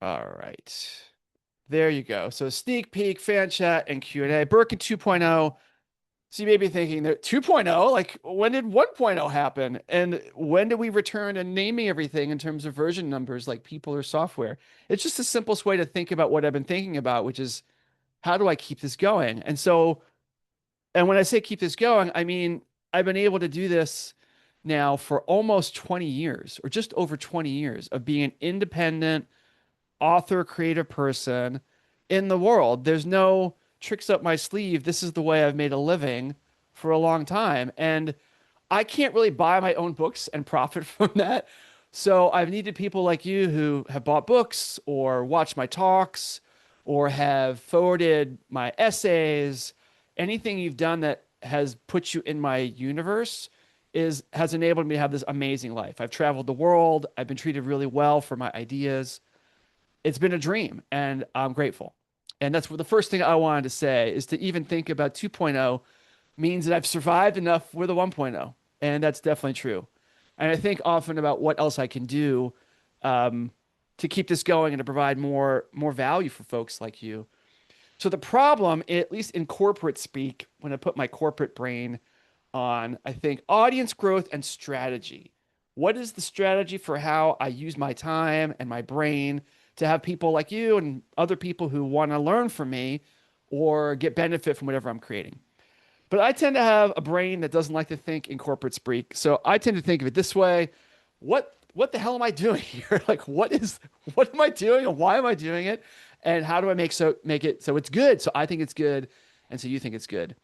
All right. There you go. So sneak peek, fan chat, and Q&A. Berkun 2.0. So you may be thinking that 2.0, like when did 1.0 happen? And when do we return to naming everything in terms of version numbers like people or software? It's just the simplest way to think about what I've been thinking about, which is how do I keep this going? And when I say keep this going, I mean, I've been able to do this now for almost 20 years or just over 20 years of being an independent author, creative person in the world. There's no tricks up my sleeve. This is the way I've made a living for a long time. And I can't really buy my own books and profit from that. So I've needed people like you who have bought books or watched my talks or have forwarded my essays. Anything you've done that has put you in my universe is has enabled me to have this amazing life. I've traveled the world. I've been treated really well for my ideas. It's been a dream and I'm grateful. And that's what the first thing I wanted to say is to even think about 2.0 means that I've survived enough with a 1.0. And that's definitely true. And I think often about what else I can do um, to keep this going and to provide more value for folks like you. So the problem, at least in corporate speak, when I put my corporate brain on, I think audience growth and strategy. What is the strategy for how I use my time and my brain to have people like you and other people who want to learn from me or get benefit from whatever I'm creating? But I tend to have a brain that doesn't like to think in corporate speak. So I tend to think of it this way. What the hell am I doing here? Like what am I doing and why am I doing it? And how do I make it so it's good? So I think it's good and so you think it's good.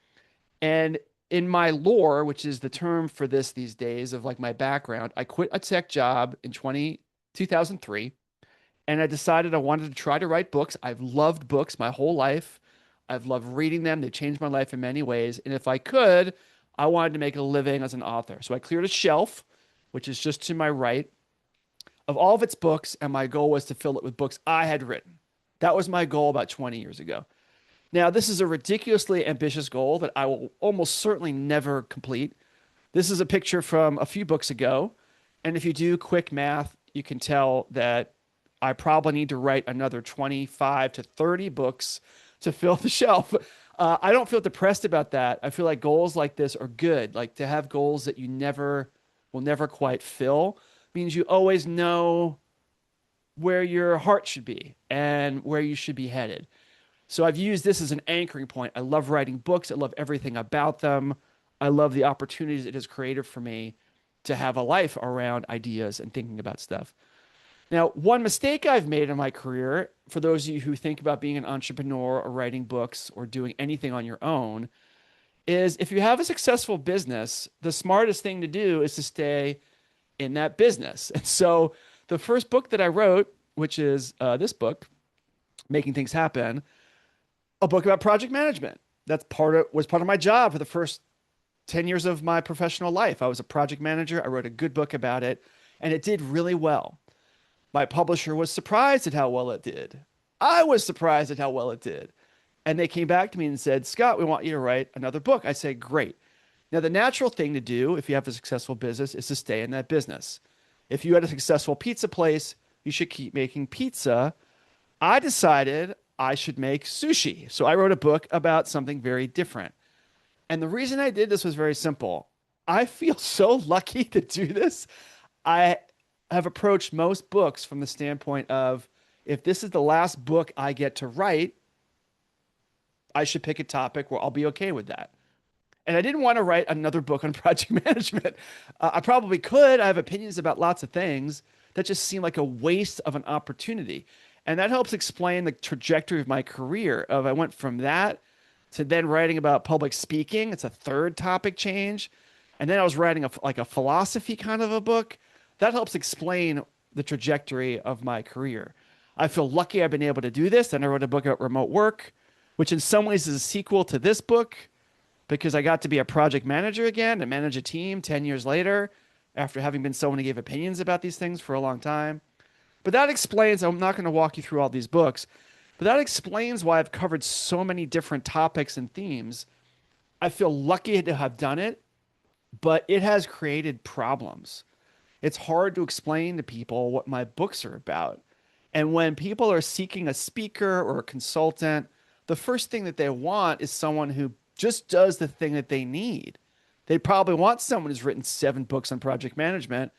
And in my lore, which is the term for this these days of like my background, I quit a tech job in 2003 and I decided I wanted to try to write books. I've loved books my whole life. I've loved reading them. They changed my life in many ways. And if I could, I wanted to make a living as an author. So I cleared a shelf, which is just to my right, of all of its books. And my goal was to fill it with books I had written. That was my goal about 20 years ago. Now, this is a ridiculously ambitious goal that I will almost certainly never complete. This is a picture from a few books ago. And if you do quick math, you can tell that I probably need to write another 25 to 30 books to fill the shelf. I don't feel depressed about that. I feel like goals like this are good. Like to have goals that you never will never quite fill means you always know where your heart should be and where you should be headed. So I've used this as an anchoring point. I love writing books. I love everything about them. I love the opportunities it has created for me to have a life around ideas and thinking about stuff. Now, one mistake I've made in my career, for those of you who think about being an entrepreneur or writing books or doing anything on your own, is if you have a successful business, the smartest thing to do is to stay in that business. And so the first book that I wrote, which is this book, Making Things Happen, a book about project management. That's part of my job for the first 10 years of my professional life. I was a project manager. I wrote a good book about it, and it did really well. My publisher was surprised at how well it did. I was surprised at how well it did. And they came back to me and said, Scott, we want you to write another book. I said, great. Now, the natural thing to do if you have a successful business is to stay in that business. If you had a successful pizza place, you should keep making pizza. I decided I should make sushi. So I wrote a book about something very different. And the reason I did this was very simple. I feel so lucky to do this. I have approached most books from the standpoint of if this is the last book I get to write, I should pick a topic where I'll be okay with that. And I didn't want to write another book on project management. I probably could. I have opinions about lots of things that just seem like a waste of an opportunity. And that helps explain the trajectory of my career. Of I went from that to then writing about public speaking. It's a third topic change. And then I was writing like a philosophy kind of a book. That helps explain the trajectory of my career. I feel lucky I've been able to do this. And I wrote a book about remote work, which in some ways is a sequel to this book because I got to be a project manager again and manage a team 10 years later after having been someone who gave opinions about these things for a long time. But that explains, I'm not going to walk you through all these books, but that explains why I've covered so many different topics and themes. I feel lucky to have done it, but it has created problems. It's hard to explain to people what my books are about. And when people are seeking a speaker or a consultant, the first thing that they want is someone who just does the thing that they need. They probably want someone who's written 7 books on project management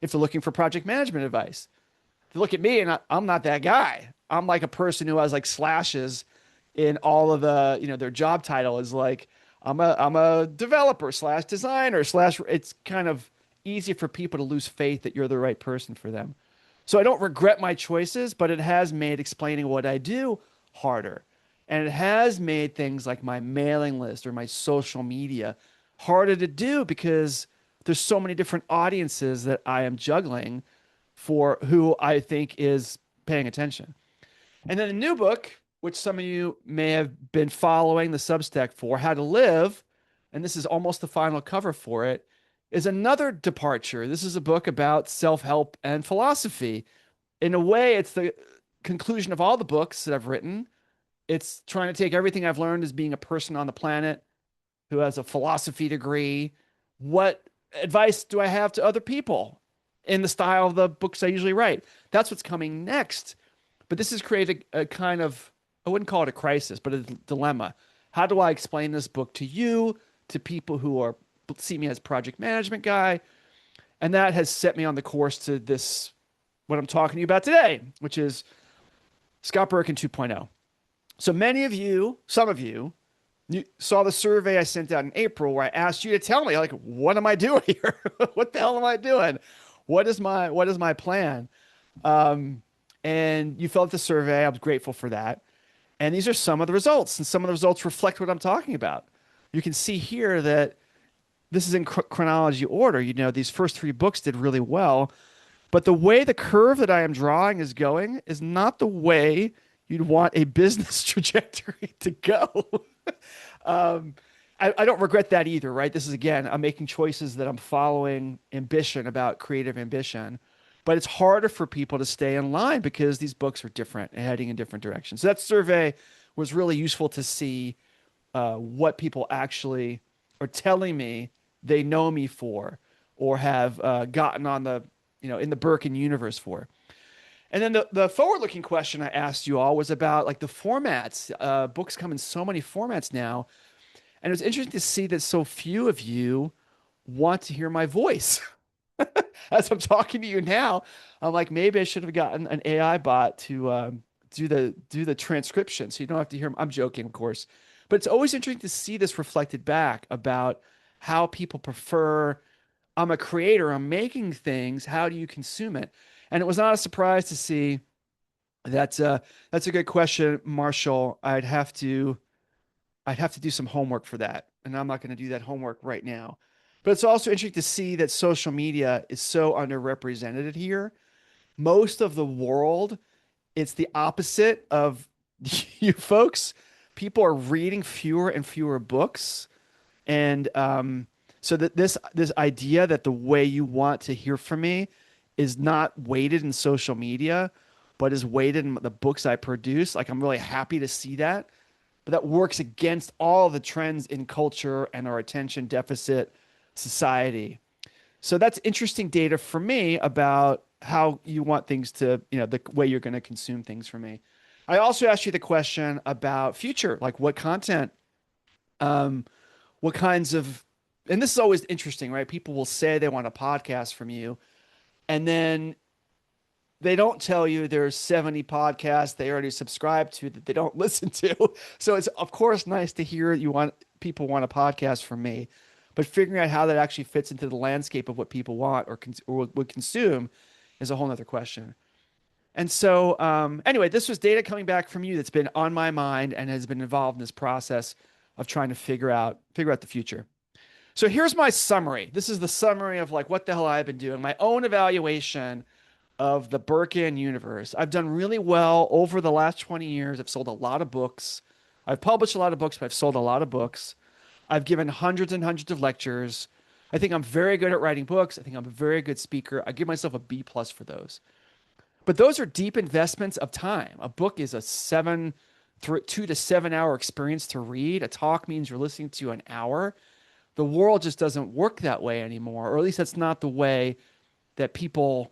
if they're looking for project management advice. They look at me and I'm not that guy. I'm like a person who has like slashes in all of the, their job title is like, I'm a developer slash designer slash, it's kind of easy for people to lose faith that you're the right person for them. So I don't regret my choices, but it has made explaining what I do harder. And it has made things like my mailing list or my social media harder to do because there's so many different audiences that I am juggling for who I think is paying attention. And then the new book, which some of you may have been following the Substack for, How to Live, and this is almost the final cover for it, is another departure. This is a book about self-help and philosophy. In a way, it's the conclusion of all the books that I've written. It's trying to take everything I've learned as being a person on the planet who has a philosophy degree. What advice do I have to other people in the style of the books I usually write? That's what's coming next. But this has created a kind of, I wouldn't call it a crisis, but a dilemma. How do I explain this book to you, to people who are see me as project management guy? And that has set me on the course to this, what I'm talking to you about today, which is Scott Berkun 2.0. So many of you, some of you, you saw the survey I sent out in April where I asked you to tell me, like, what am I doing here? What the hell am I doing? What is my plan? And you filled out the survey. I was grateful for that. And these are some of the results, and some of the results reflect what I'm talking about. You can see here that this is in chronology order. These first 3 books did really well, but the way the curve that I am drawing is going is not the way you'd want a business trajectory to go. um, I don't regret that either, right? This is, again, I'm making choices that I'm following ambition about creative ambition, but it's harder for people to stay in line because these books are different and heading in different directions. So that survey was really useful to see what people actually are telling me they know me for or have gotten on the, in the Birkin universe for. And then the forward-looking question I asked you all was about like the formats. Books come in so many formats now. And it was interesting to see that so few of you want to hear my voice. As I'm talking to you now, I'm like, maybe I should have gotten an AI bot to do the transcription, so you don't have to hear. I'm joking, of course, but it's always interesting to see this reflected back about how people prefer. I'm a creator. I'm making things. How do you consume it? And it was not a surprise to see that. That's a good question, Marshall. I'd have to do some homework for that, and I'm not going to do that homework right now. But it's also interesting to see that social media is so underrepresented here. Most of the world, it's the opposite of you folks. People are reading fewer and fewer books, and so that this idea that the way you want to hear from me is not weighted in social media, but is weighted in the books I produce. Like, I'm really happy to see that, but that works against all the trends in culture and our attention deficit society. So that's interesting data for me about how you want things to, the way you're going to consume things from me. I also asked you the question about future, like what content, um, what kinds of, and this is always interesting, right? People will say they want a podcast from you, and then they don't tell you there's 70 podcasts they already subscribe to that they don't listen to. So it's of course nice to hear people want a podcast from me, but figuring out how that actually fits into the landscape of what people want or would consume is a whole nother question. And so, anyway, this was data coming back from you that's been on my mind and has been involved in this process of trying to figure out the future. So here's my summary. This is the summary of like what the hell I've been doing, my own evaluation of the Birkin universe. I've done really well over the last 20 years. I've sold a lot of books. I've published a lot of books, but I've sold a lot of books. I've given hundreds and hundreds of lectures. I think I'm very good at writing books. I think I'm a very good speaker. I give myself a B plus for those. But those are deep investments of time. A book is a 2 to 7 hour experience to read. A talk means you're listening to an hour. The world just doesn't work that way anymore, or at least that's not the way that people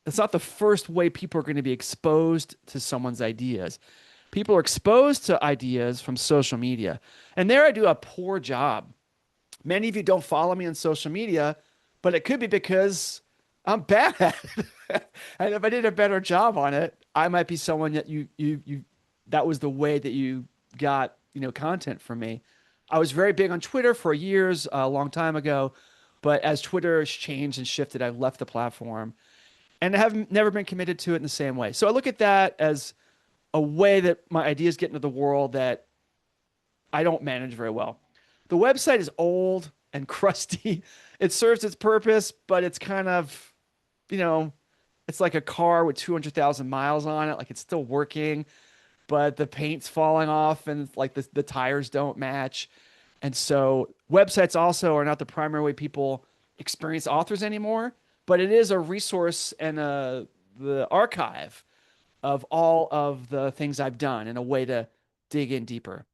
It's not the first way people are going to be exposed to someone's ideas. People are exposed to ideas from social media. And there I do a poor job. Many of you don't follow me on social media, but it could be because I'm bad at it. And if I did a better job on it, I might be someone that that was the way that you got, content from me. I was very big on Twitter for years, a long time ago, but as Twitter has changed and shifted, I've left the platform and I have never been committed to it in the same way. So I look at that as a way that my ideas get into the world that I don't manage very well. The website is old and crusty. It serves its purpose, but it's kind of, you know, it's like a car with 200,000 miles on it. Like it's still working, but the paint's falling off and like the tires don't match. And so websites also are not the primary way people experience authors anymore, but it is a resource and the archive of all of the things I've done and a way to dig in deeper.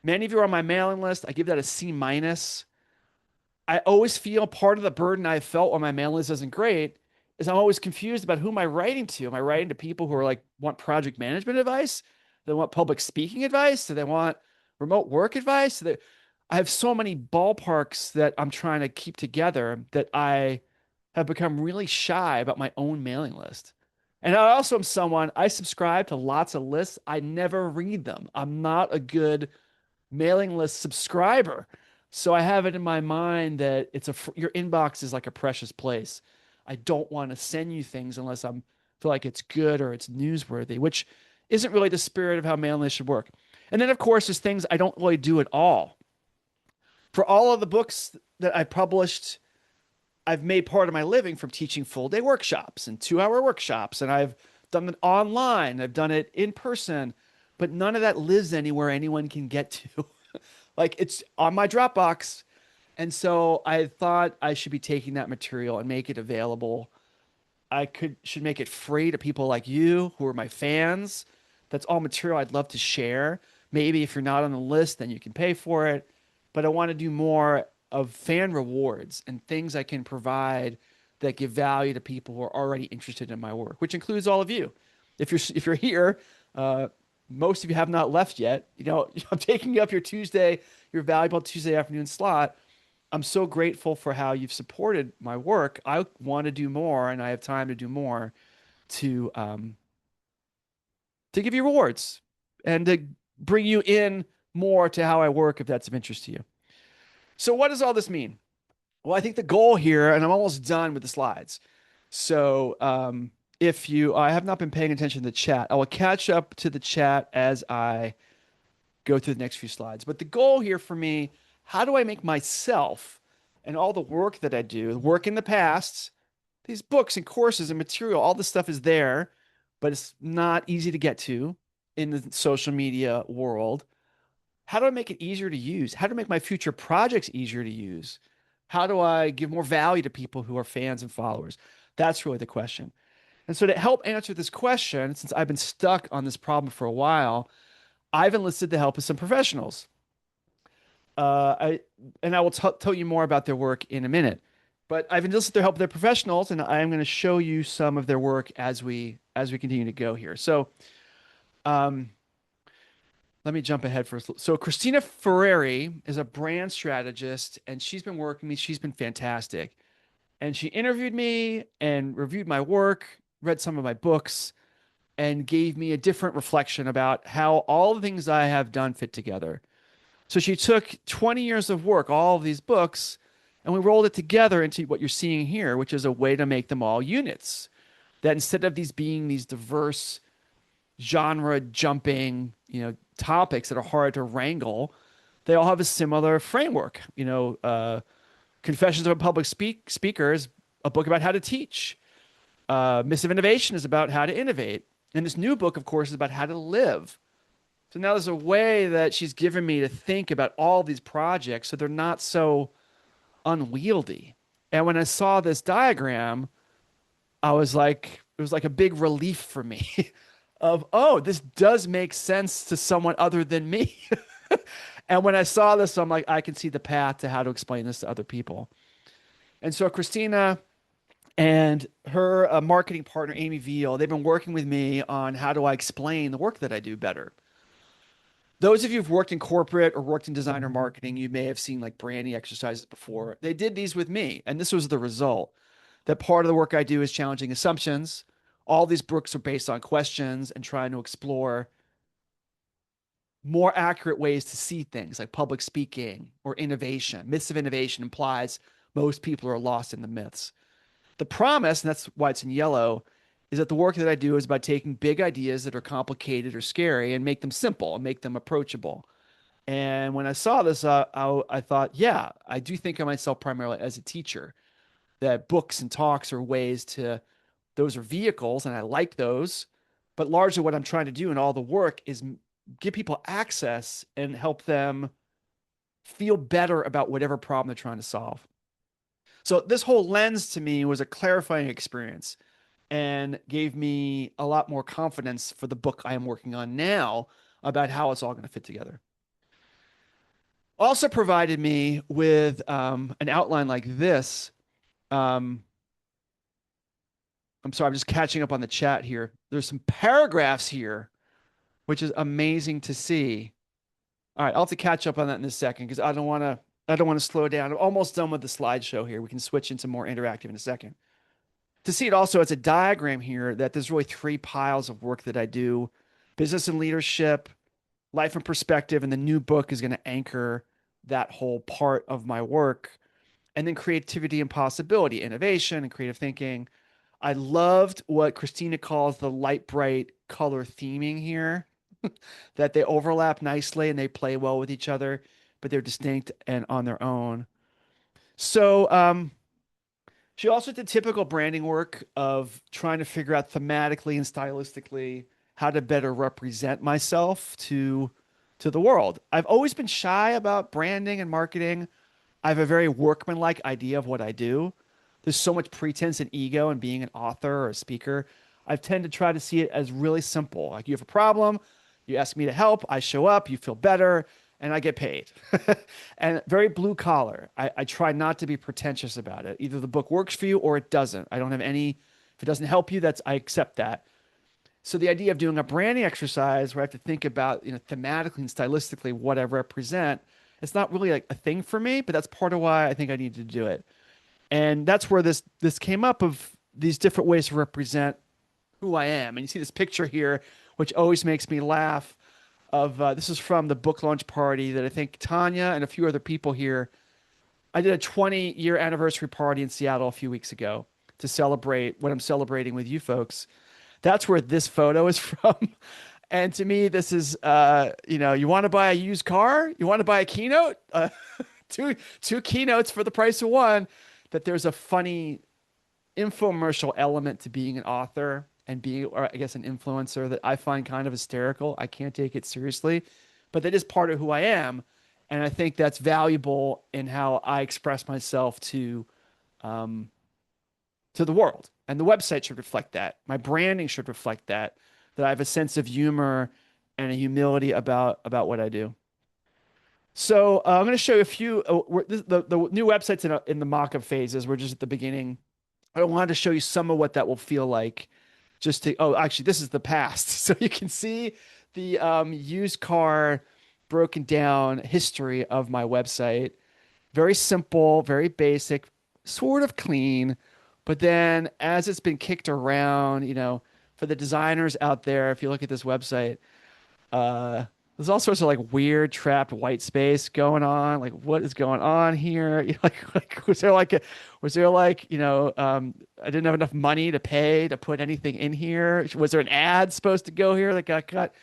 Many of you are on my mailing list. I give that a C minus. I always feel part of the burden I felt when my mailing list isn't great is I'm always confused about who am I writing to? Am I writing to people who are like want project management advice? Do they want public speaking advice? Do they want remote work advice? I have so many ballparks that I'm trying to keep together that I have become really shy about my own mailing list. And I also am someone, I subscribe to lots of lists. I never read them. I'm not a good mailing list subscriber. So I have it in my mind that your inbox is like a precious place. I don't want to send you things unless I'm feel like it's good or it's newsworthy, which isn't really the spirit of how mailing lists should work. And then of course there's things I don't really do at all. For all of the books that I published, I've made part of my living from teaching full day workshops and 2 hour workshops. And I've done it online, I've done it in person, but none of that lives anywhere anyone can get to. Like it's on my Dropbox. And so I thought I should be taking that material and make it available. Should make it free to people like you who are my fans. That's all material I'd love to share. Maybe if you're not on the list, then you can pay for it. But I want to do more of fan rewards and things I can provide that give value to people who are already interested in my work, which includes all of you. If you're here, most of you have not left yet. I'm taking up your valuable Tuesday afternoon slot. I'm so grateful for how you've supported my work. I want to do more, and I have time to do more to give you rewards and to bring you in more to how I work if that's of interest to you. So what does all this mean? Well, I think the goal here, and I'm almost done with the slides. So if I have not been paying attention to the chat, I will catch up to the chat as I go through the next few slides. But the goal here for me, how do I make myself and all the work that I do, work in the past, these books and courses and material, all this stuff is there, but it's not easy to get to in the social media world. How do I make it easier to use? How do I make my future projects easier to use? How do I give more value to people who are fans and followers? That's really the question. And so to help answer this question, since I've been stuck on this problem for a while, I've enlisted the help of some professionals. I will tell you more about their work in a minute. But I've enlisted the help of their professionals, and I'm going to show you some of their work as we continue to go here. So, let me jump ahead first. So Christina Ferreri is a brand strategist, and she's been working with me. She's been fantastic, and she interviewed me and reviewed my work, read some of my books, and gave me a different reflection about how all the things I have done fit together. So she took 20 years of work, all of these books, and we rolled it together into what you're seeing here, which is a way to make them all units. That instead of these being these diverse genre jumping, topics that are hard to wrangle, they all have a similar framework. Confessions of a Public Speaker is a book about how to teach. Missive Innovation is about how to innovate. And this new book, of course, is about how to live. So now there's a way that she's given me to think about all these projects so they're not so unwieldy. And when I saw this diagram, it was like a big relief for me of, oh, this does make sense to someone other than me. And when I saw this, I'm like, I can see the path to how to explain this to other people. And so Christina And her marketing partner, Amy Veal, they've been working with me on how do I explain the work that I do better. Those of you who've worked in corporate or worked in designer marketing, you may have seen like branding exercises before. They did these with me, and this was the result. That part of the work I do is challenging assumptions. All these books are based on questions and trying to explore more accurate ways to see things like public speaking or innovation. Myths of innovation implies most people are lost in the myths. The promise, and that's why it's in yellow, is that the work that I do is about taking big ideas that are complicated or scary and make them simple and make them approachable. And when I saw this, I thought, yeah, I do think of myself primarily as a teacher, that books and talks are ways to, those are vehicles, and I like those. But largely what I'm trying to do in all the work is give people access and help them feel better about whatever problem they're trying to solve. So this whole lens to me was a clarifying experience and gave me a lot more confidence for the book I am working on now about how it's all going to fit together. Also provided me with an outline like this. Um, I'm sorry, I'm just catching up on the chat here. There's some paragraphs here, which is amazing to see. All right, I'll have to catch up on that in a second because I don't want to slow down. I'm almost done with the slideshow here. We can switch into more interactive in a second. To see it also as a diagram here that there's really three piles of work that I do: business and leadership, life and perspective, and the new book is going to anchor that whole part of my work. And then creativity and possibility, innovation and creative thinking. I loved what Christina calls the light bright color theming here, that they overlap nicely and they play well with each other, but they're distinct and on their own. So, she also did typical branding work of trying to figure out thematically and stylistically how to better represent myself to the world. I've always been shy about branding and marketing. I have a very workmanlike idea of what I do. There's so much pretense and ego in being an author or a speaker. I tend to try to see it as really simple. Like you have a problem, you ask me to help, I show up, you feel better, and I get paid. And very blue collar. I try not to be pretentious about it. Either the book works for you or it doesn't. I don't have any, if it doesn't help you, that's, I accept that. So the idea of doing a branding exercise where I have to think about, thematically and stylistically what I represent, it's not really like a thing for me, but that's part of why I think I need to do it. And that's where this came up of these different ways to represent who I am. And you see this picture here, which always makes me laugh. Of this is from the book launch party that I think Tanya and a few other people here. I did a 20-year anniversary party in Seattle a few weeks ago to celebrate what I'm celebrating with you folks. That's where this photo is from. And to me, this is, you want to buy a used car? You want to buy a keynote? Two keynotes for the price of one. That there's a funny infomercial element to being an author and being, or I guess, an influencer that I find kind of hysterical. I can't take it seriously, but that is part of who I am. And I think that's valuable in how I express myself um, to the world. And the website should reflect that. My branding should reflect that, that I have a sense of humor and a humility about what I do. So I'm going to show you a few. The new website's in the mock-up phases. We're just at the beginning. I wanted to show you some of what that will feel like. Just to, oh, actually, this is the past. So you can see the used car broken down history of my website. Very simple, very basic, sort of clean. But then as it's been kicked around, for the designers out there, if you look at this website, uh, there's all sorts of like weird trapped white space going on. Like, what is going on here? Was there like, I didn't have enough money to pay to put anything in here? Was there an ad supposed to go here that got cut?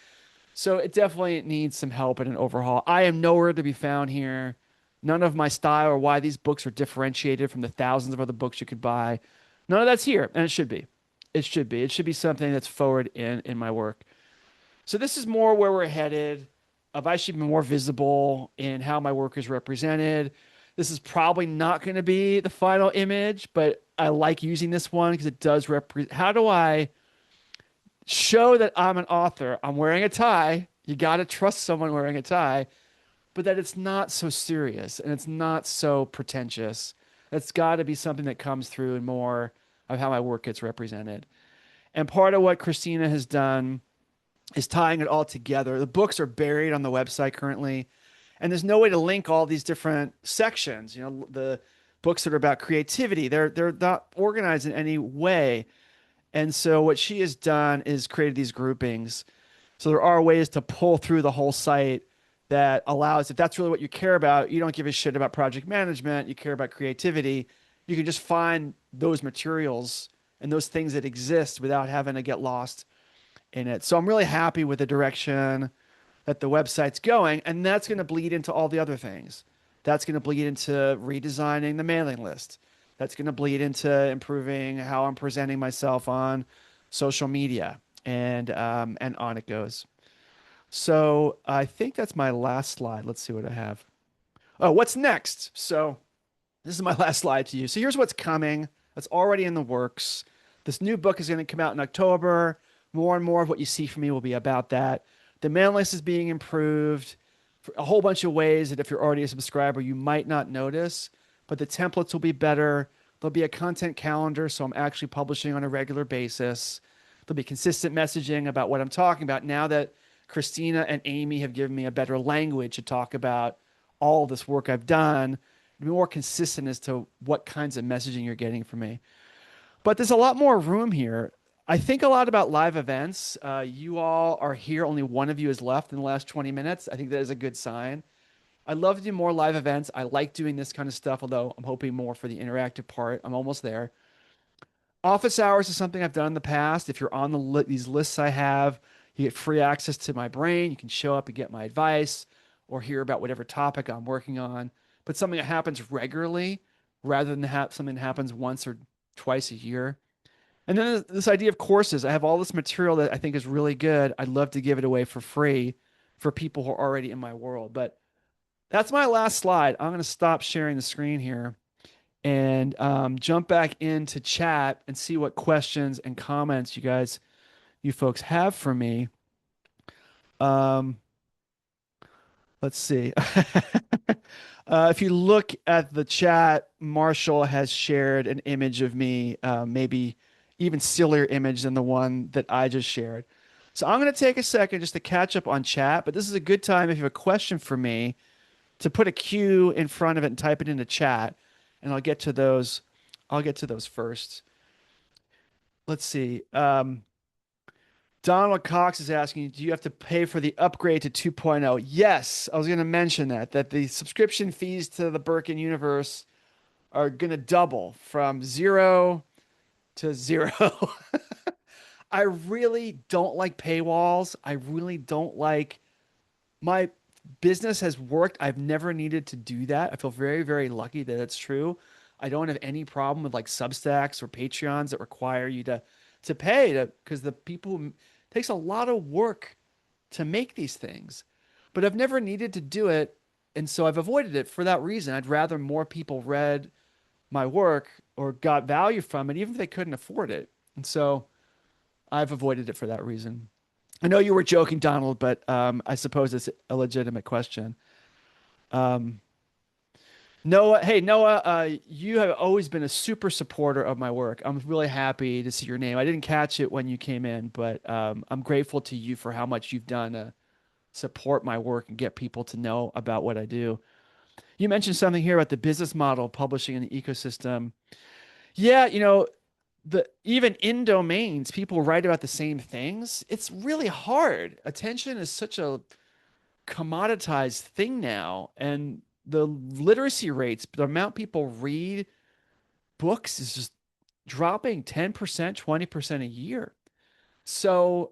So it definitely needs some help and an overhaul. I am nowhere to be found here. None of my style or why these books are differentiated from the thousands of other books you could buy. None of that's here, and it should be. It should be. It should be something that's forward in my work. So this is more where we're headed. I should be more visible in how my work is represented. This is probably not going to be the final image, but I like using this one because it does represent. How do I show that I'm an author? I'm wearing a tie. You got to trust someone wearing a tie, but that it's not so serious and it's not so pretentious. It's got to be something that comes through in more of how my work gets represented. And part of what Christina has done is tying it all together. The books are buried on the website currently, and there's no way to link all these different sections. You know, the books that are about creativity, they're not organized in any way. And so what she has done is created these groupings. So there are ways to pull through the whole site that allows, if that's really what you care about, you don't give a shit about project management, you care about creativity, you can just find those materials and those things that exist without having to get lost in it. So I'm really happy with the direction that the website's going, and that's going to bleed into all the other things. That's going to bleed into redesigning the mailing list. That's going to bleed into improving how I'm presenting myself on social media, and on it goes. So I think that's my last slide. Let's see what I have. Oh, what's next? So this is my last slide to you. So here's what's coming. That's already in the works. This new book is going to come out in October. More and more of what you see from me will be about that. The mailing list is being improved for a whole bunch of ways that if you're already a subscriber, you might not notice, but the templates will be better. There'll be a content calendar, so I'm actually publishing on a regular basis. There'll be consistent messaging about what I'm talking about now that Christina and Amy have given me a better language to talk about all this work I've done, be more consistent as to what kinds of messaging you're getting from me. But there's a lot more room here. I think a lot about live events. You all are here. Only one of you is left in the last 20 minutes. I think that is a good sign. I'd love to do more live events. I like doing this kind of stuff, although I'm hoping more for the interactive part. I'm almost there. Office hours is something I've done in the past. If you're on these lists I have, you get free access to my brain. You can show up and get my advice or hear about whatever topic I'm working on. But something that happens regularly rather than something that happens once or twice a year. And then this idea of courses. I have all this material that I think is really good. I'd love to give it away for free for people who are already in my world. But that's my last slide. I'm going to stop sharing the screen here and jump back into chat and see what questions and comments you folks have for me. Um, let's see. If you look at the chat, Marshall has shared an image of me, maybe even sillier image than the one that I just shared. So I'm going to take a second just to catch up on chat, but this is a good time if you have a question for me to put a Q in front of it and type it into chat, and I'll get to those. I'll get to those first. Let's see. Donald Cox is asking, do you have to pay for the upgrade to 2.0? Yes, I was going to mention that the subscription fees to the Berkun universe are going to double from 0 to 0. I really don't like paywalls. I really don't like my business has worked. I've never needed to do that. I feel very, very lucky that it's true. I don't have any problem with like Substacks or Patreons that require you to pay to because the people who it takes a lot of work to make these things. But I've never needed to do it, and so I've avoided it for that reason. I'd rather more people read my work or got value from it, even if they couldn't afford it. And so I've avoided it for that reason. I know you were joking, Donald, but I suppose it's a legitimate question. Um, Noah, hey Noah, you have always been a super supporter of my work. I'm really happy to see your name. I didn't catch it when you came in, but I'm grateful to you for how much you've done to support my work and get people to know about what I do. You mentioned something here about the business model of publishing in the ecosystem. Yeah, the even in domains, people write about the same things. It's really hard. Attention is such a commoditized thing now, and the literacy rates, the amount people read books is just dropping 10%, 20% a year. So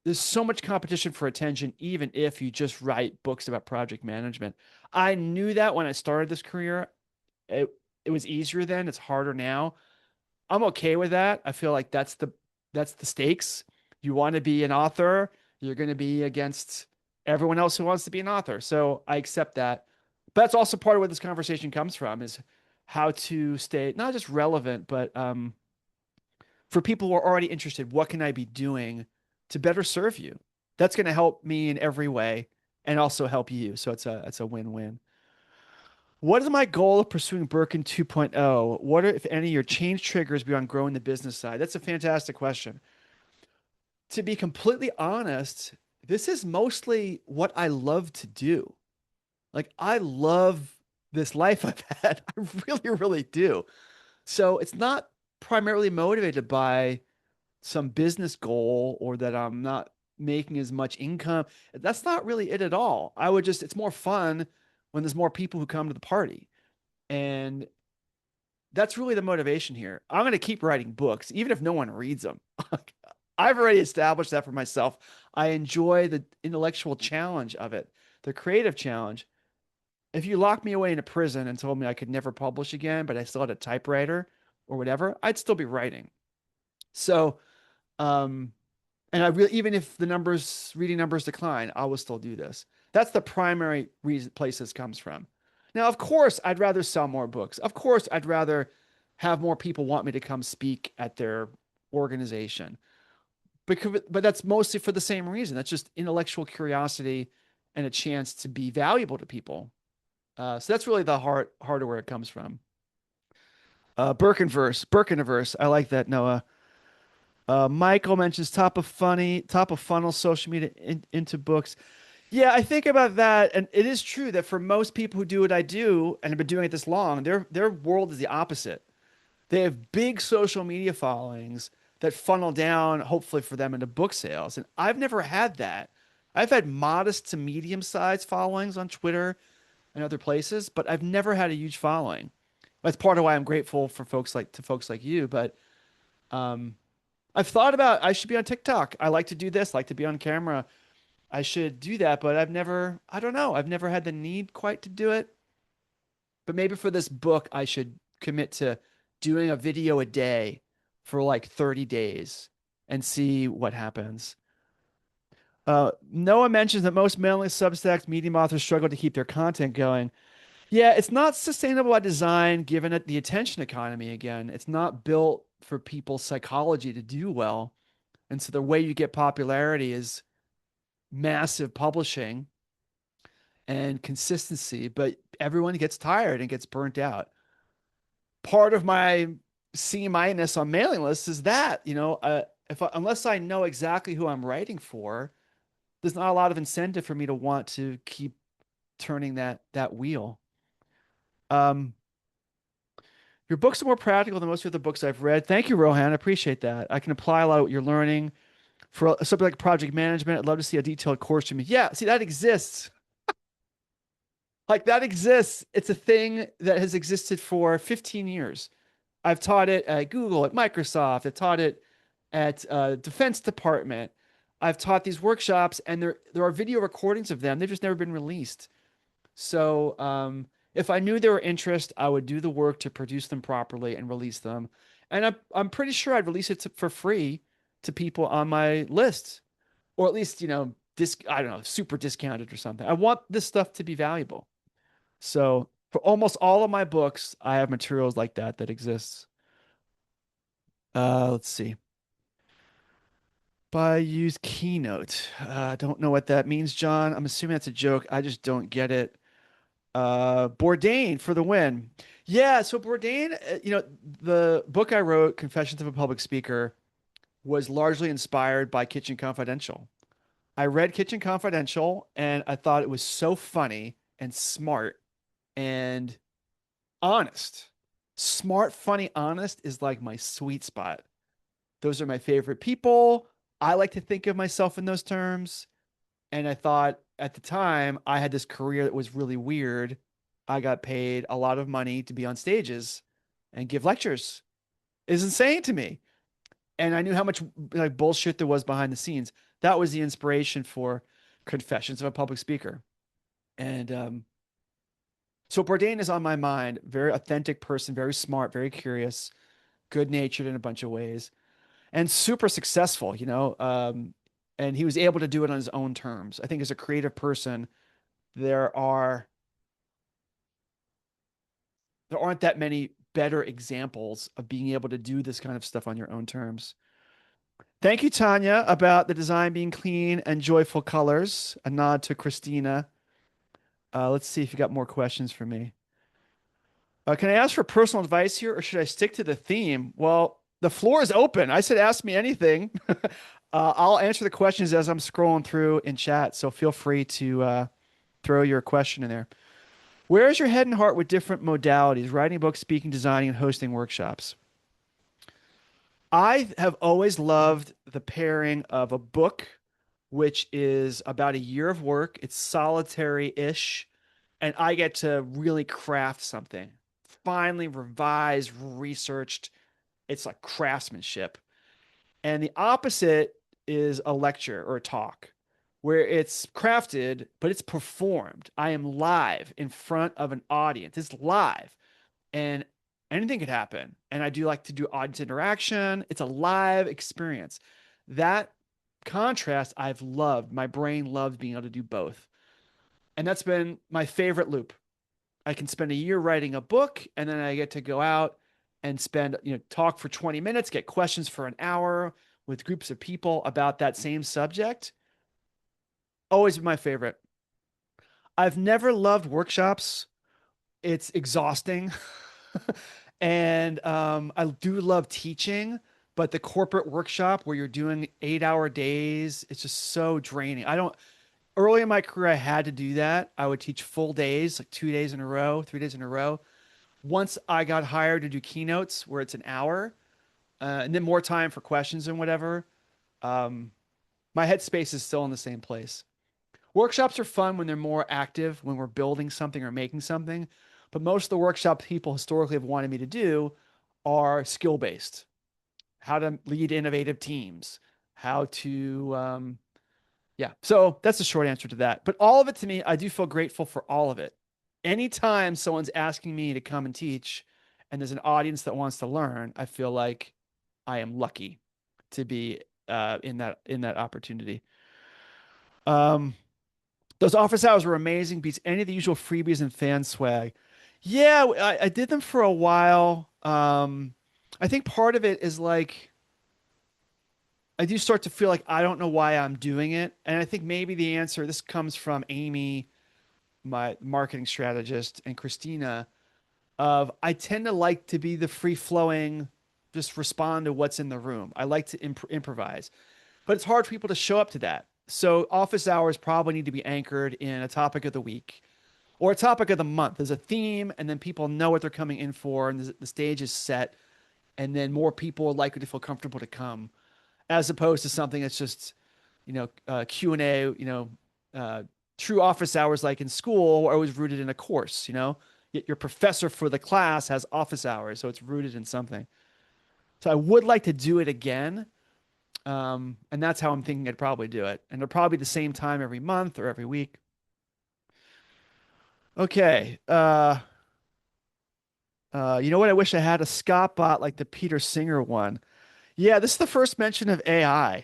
there's so much competition for attention, even if you just write books about project management. I knew that when I started this career. It, it was easier then, it's harder now. I'm okay with that. I feel like that's the stakes. You want to be an author, you're going to be against everyone else who wants to be an author. So I accept that. But that's also part of where this conversation comes from is how to stay not just relevant, but for people who are already interested, what can I be doing to better serve you? That's going to help me in every way and also help you. So it's a win-win. What is my goal of pursuing Berkun 2.0? What are, if any, your change triggers beyond growing the business side? That's a fantastic question. To be completely honest, this is mostly what I love to do. Like, I love this life I've had. I really, really do. So it's not primarily motivated by some business goal or that I'm not making as much income. That's not really it at all. I would just, it's more fun when there's more people who come to the party. And that's really the motivation here. I'm going to keep writing books, even if no one reads them. I've already established that for myself. I enjoy the intellectual challenge of it, the creative challenge. If you locked me away in a prison and told me I could never publish again, but I still had a typewriter or whatever, I'd still be writing. So, um, and I really, even if the numbers, reading numbers decline, I will still do this. That's the primary reason place this comes from. Now, of course, I'd rather sell more books. Of course, I'd rather have more people want me to come speak at their organization. But that's mostly for the same reason. That's just intellectual curiosity and a chance to be valuable to people. So that's really the heart of where it comes from. Birkiniverse. I like that, Noah. Michael mentions top of funnel social media into books. Yeah, I think about that, and it is true that for most people who do what I do and have been doing it this long, their world is the opposite. They have big social media followings that funnel down, hopefully for them, into book sales. And I've never had that. I've had modest to medium sized followings on Twitter and other places, but I've never had a huge following. That's part of why I'm grateful for folks like you. But um, I've thought about I should be on TikTok. I like to do this, like to be on camera. I should do that, but I don't know. I've never had the need quite to do it. But maybe for this book, I should commit to doing a video a day for like 30 days and see what happens. Noah mentions that most mailing Substacks medium authors struggle to keep their content going. Yeah, it's not sustainable by design, given it the attention economy again. It's not built for people's psychology to do well. And so the way you get popularity is massive publishing and consistency, but everyone gets tired and gets burnt out. Part of my C minus on mailing lists is that, unless I know exactly who I'm writing for, there's not a lot of incentive for me to want to keep turning that wheel. Um, your books are more practical than most of the books I've read. Thank you, Rohan. I appreciate that. I can apply a lot of what you're learning for something like project management. I'd love to see a detailed course from you. Yeah, see, that exists. Like that exists. It's a thing that has existed for 15 years. I've taught it at Google, at Microsoft. I've taught it at Defense Department. I've taught these workshops, and there are video recordings of them. They've just never been released. So if I knew there were interest, I would do the work to produce them properly and release them. And I'm pretty sure I'd release it for free to people on my list, or at least I don't know, super discounted or something. I want this stuff to be valuable. So for almost all of my books, I have materials like that exists. Let's see. By use Keynote. Don't know what that means, John. I'm assuming that's a joke. I just don't get it. Bourdain for the win. Yeah, so Bourdain, the book I wrote, Confessions of a Public Speaker, was largely inspired by Kitchen Confidential. I read Kitchen Confidential and I thought it was so funny and smart and honest. Smart, funny, honest is like my sweet spot. Those are my favorite people. I like to think of myself in those terms. And I thought at the time I had this career that was really weird. I got paid a lot of money to be on stages and give lectures. It's insane to me. And I knew how much like bullshit there was behind the scenes. That was the inspiration for Confessions of a Public Speaker. And so Bourdain is on my mind. Very authentic person, very smart, very curious, good natured in a bunch of ways, and super successful, and he was able to do it on his own terms. I think as a creative person, there are there aren't that many better examples of being able to do this kind of stuff on your own terms. Thank you, Tanya, about the design being clean and joyful colors. A nod to Christina. Let's see if you got more questions for me. Can I ask for personal advice here, or should I stick to the theme? Well, the floor is open. I said ask me anything. I'll answer the questions as I'm scrolling through in chat, so feel free to throw your question in there. Where is your head and heart with different modalities, writing books, speaking, designing, and hosting workshops? I have always loved the pairing of a book, which is about a year of work. It's solitary-ish, and I get to really craft something. Finally revised, researched. It's like craftsmanship. And the opposite is a lecture or a talk where it's crafted, but it's performed. I am live in front of an audience. It's live and anything could happen. And I do like to do audience interaction. It's a live experience. That contrast I've loved. My brain loves being able to do both. And that's been my favorite loop. I can spend a year writing a book and then I get to go out and spend, talk for 20 minutes, get questions for an hour with groups of people about that same subject. Always been my favorite. I've never loved workshops. It's exhausting. And I do love teaching, but the corporate workshop where you're doing 8-hour days, it's just so draining. I don't, early in my career, I had to do that. I would teach full days, like 2 days in a row, 3 days in a row. Once I got hired to do keynotes where it's an hour, and then more time for questions and whatever, um, my headspace is still in the same place. Workshops are fun when they're more active, when we're building something or making something. But most of the workshops people historically have wanted me to do are skill based. How to lead innovative teams, how to, yeah. So that's the short answer to that. But all of it to me, I do feel grateful for all of it. Anytime someone's asking me to come and teach and there's an audience that wants to learn, I feel like I am lucky to be in that opportunity. Um, Those office hours were amazing. Beats any of the usual freebies and fan swag. Yeah, I did them for a while. I think part of it is like I do start to feel like I don't know why I'm doing it, and I think maybe the answer this comes from Amy, my marketing strategist, and Christina. Of I tend to like to be the free flowing, just respond to what's in the room. I like to improvise, but it's hard for people to show up to that. So office hours probably need to be anchored in a topic of the week or a topic of the month. There's a theme, and then people know what they're coming in for, and the stage is set, and then more people are likely to feel comfortable to come, as opposed to something that's just, Q&A, true office hours like in school are always rooted in a course, Yet your professor for the class has office hours, so it's rooted in something. So I would like to do it again. And that's how I'm thinking I'd probably do it. And it'll probably be the same time every month or every week. Okay. You know what? I wish I had a Scott bot like the Peter Singer one. Yeah, this is the first mention of AI.